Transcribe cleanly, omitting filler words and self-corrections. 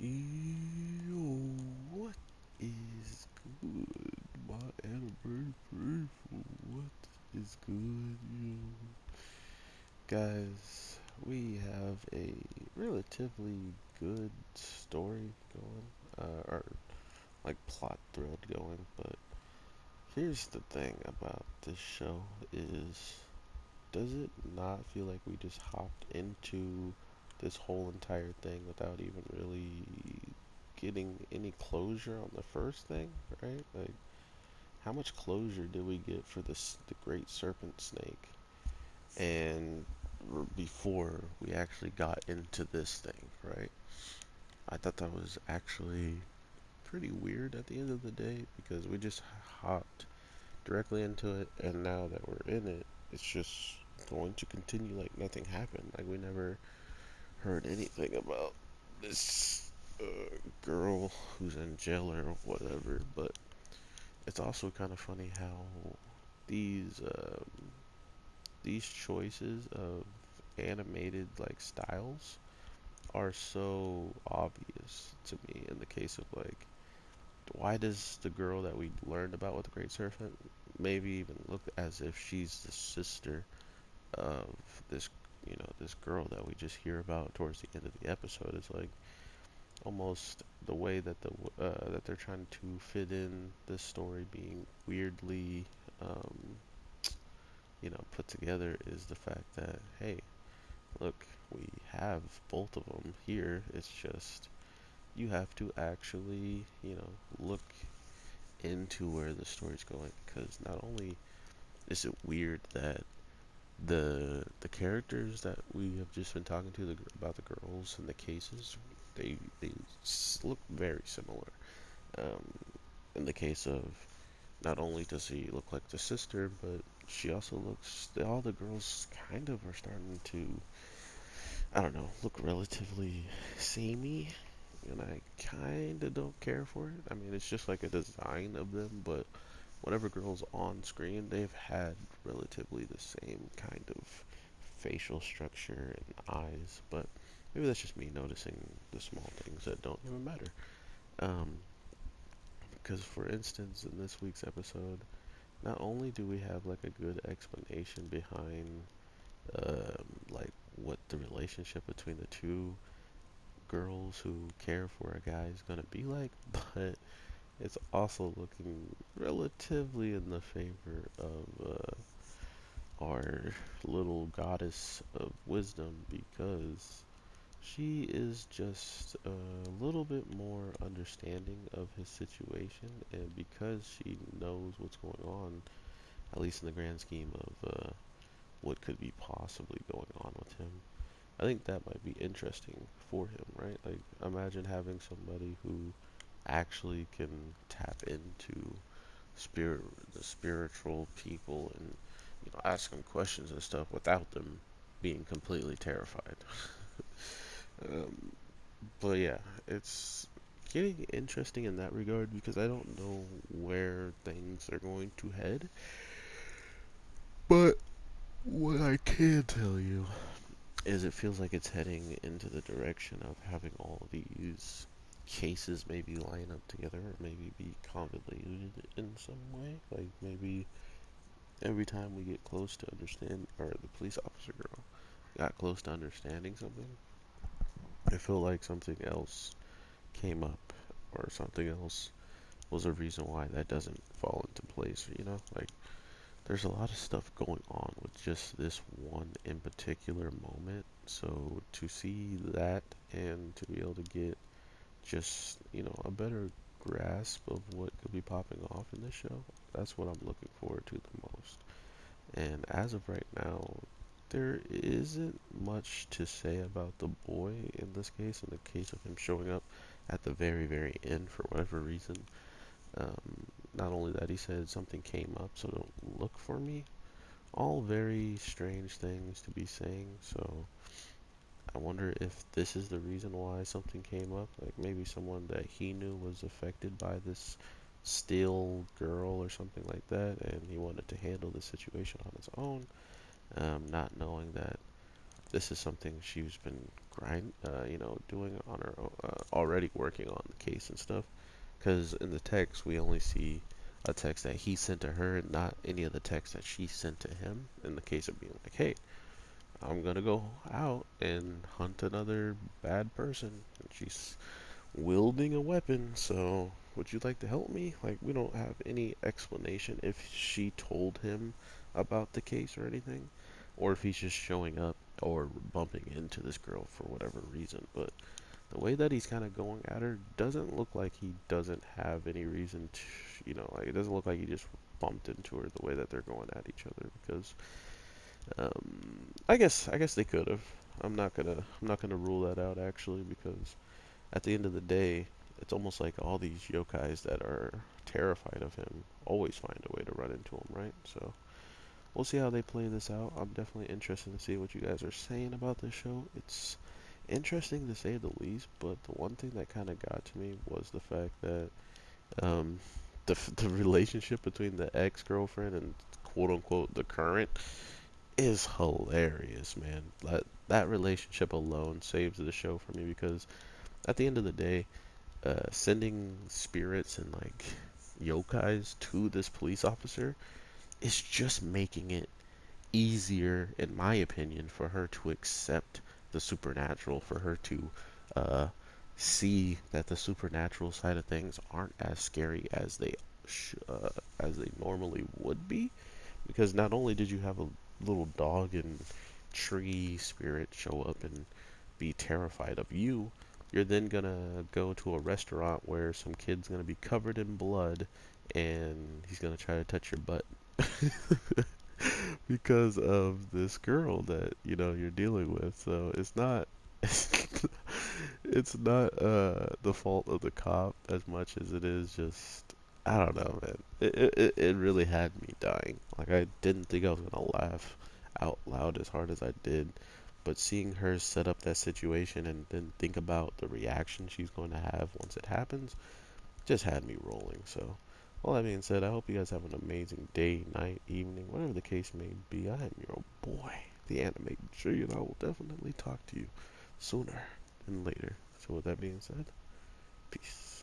Yo, what is good? My anniversary. What is good, yo? Guys, we have a relatively good story going, or like plot thread going, but here's the thing about this show is, does it not feel like we just hopped into this whole entire thing without even really getting any closure on the first thing, right? Like, how much closure did we get for the great serpent snake, and before we actually got into this thing, right? I thought that was actually pretty weird at the end of the day because we just hopped directly into it, and now that we're in it, it's just going to continue like nothing happened. Like we never heard anything about this girl who's in jail or whatever. But it's also kind of funny how these these choices of animated like styles are so obvious to me. In the case of like, why does the girl that we learned about with the Great Serpent maybe even look as if she's the sister of this, this girl that we just hear about towards the end of the episode? Is like almost the way that that they're trying to fit in this story being weirdly, um, put together is the fact that, hey, look, we have both of them here. It's just you have to actually, look into where the story's going, because not only is it weird that the characters that we have just been talking to about the girls and the cases, they look very similar. Um, in the case of, not only does she look like the sister, but she also looks. All the girls kind of are starting to, I don't know, look relatively samey, and I kind of don't care for it. I mean, it's just like a design of them, but whatever girls on screen, they've had relatively the same kind of facial structure and eyes, but maybe that's just me noticing the small things that don't even matter. Um, because for instance, in this week's episode, not only do we have like a good explanation behind like what the relationship between the two girls who care for a guy is gonna be like, but it's also looking relatively in the favor of our little goddess of wisdom, because she is just a little bit more understanding of his situation, and because she knows what's going on, at least in the grand scheme of what could be possibly going on with him, I think that might be interesting for him, right? Like, imagine having somebody who actually can tap into spirit, the spiritual people, and ask them questions and stuff without them being completely terrified. um, but yeah, it's getting interesting in that regard because I don't know where things are going to head. But what I can tell you is it feels like it's heading into the direction of having all these cases maybe line up together or maybe be convoluted in some way. Like maybe every time we get close to understand, or the police officer girl got close to understanding something, I feel like something else came up, or something else was a reason why that doesn't fall into place. Like there's a lot of stuff going on with just this one in particular moment. So to see that and to be able to get just, a better grasp of what could be popping off in this show, that's what I'm looking forward to the most. And as of right now, there isn't much to say about the boy in this case, in the case of him showing up at the very, very end for whatever reason. Not only that, he said something came up, so don't look for me. All very strange things to be saying, so I wonder if this is the reason why something came up. Like maybe someone that he knew was affected by this still girl or something like that, and he wanted to handle the situation on his own, not knowing that this is something she's been doing on her own, already working on the case and stuff. Because in the text, we only see a text that he sent to her, and not any of the text that she sent to him. In the case of being like, "Hey, I'm gonna go out and hunt another bad person," and she's wielding a weapon. So, would you like to help me? Like, we don't have any explanation if she told him about the case or anything, or if he's just showing up or bumping into this girl for whatever reason. But the way that he's kind of going at her doesn't look like he doesn't have any reason to, like it doesn't look like he just bumped into her the way that they're going at each other because I guess they could have. I'm not gonna rule that out actually because at the end of the day, it's almost like all these yokais that are terrified of him always find a way to run into him, right? So we'll see how they play this out. I'm definitely interested to see what you guys are saying about this show. It's interesting to say the least, but the one thing that kind of got to me was the fact that um, the relationship between the ex-girlfriend and quote unquote the current is hilarious, man. That relationship alone saves the show for me because at the end of the day, sending spirits and like yokais to this police officer is just making it easier, in my opinion, for her to accept the supernatural, for her to uh, see that the supernatural side of things aren't as scary as they normally would be. Because not only did you have a little dog and tree spirit show up and be terrified of you, you're then gonna go to a restaurant where some kid's gonna be covered in blood and he's gonna try to touch your butt. Because of this girl that you're dealing with. So it's not it's not the fault of the cop as much as it is just I don't know, man. It really had me dying. Like I didn't think I was gonna laugh out loud as hard as I did, but seeing her set up that situation and then think about the reaction she's going to have once it happens just had me rolling. So, all that being said, I hope you guys have an amazing day, night, evening, whatever the case may be. I am your boy, the anime Tree, and I will definitely talk to you sooner than later. So, with that being said, peace.